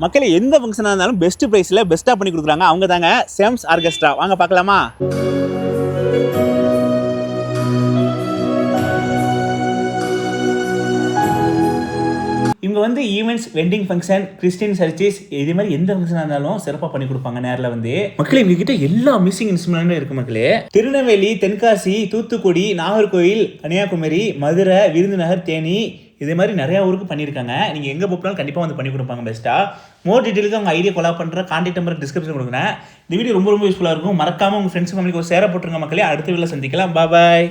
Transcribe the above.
மக்களே எந்த ஃபங்க்ஷனாக இருந்தாலும் பெஸ்ட் ப்ரைஸில் பெஸ்ட்டாக பண்ணி கொடுக்குறாங்க. அவங்க தாங்க சேம்ஸ் ஆர்கெஸ்ட்ரா. வாங்க பார்க்கலாமா? இவங்க வந்து events, wedding function, Christian churches, இதே மாதிரி எந்த ஃபங்க்ஷனாக இருந்தாலும் சிறப்பாக பண்ணி கொடுப்பாங்க. நேரில் வந்து மக்களே இவங்க கிட்ட எல்லா மியூசிக் இன்ஸ்ட்ருமெண்ட்டும் இருக்கு மக்களே. திருநெல்வேலி, தென்காசி, தூத்துக்குடி, நாகர்கோவில், கன்னியாகுமரி, மதுரை, விருதுநகர், தேனி, இதே மாதிரி நிறையா ஊருக்கு பண்ணியிருக்காங்க. நீங்கள் எங்கே போனாலும் கண்டிப்பாக வந்து பண்ணி கொடுப்பாங்க பெஸ்ட்டாக. மோர் டீட்டெயிலுக்கு அவங்க ஐடியா கொலா பண்ணுற கான்டாக்ட் நம்பர் டிஸ்கிரிப்ஷன் கொடுக்குறேன். இந்த வீடியோ ரொம்ப ரொம்ப யூஸ்ஃபுல்லாக இருக்கும். மறக்காமல் உங்கள் ஃப்ரெண்ட்ஸ் ஃபேமிலிக்கு ஒரு ஷேர் போட்டுருங்க மக்களே. அடுத்த வீடியோவில் சந்திக்கலாம். பாய்.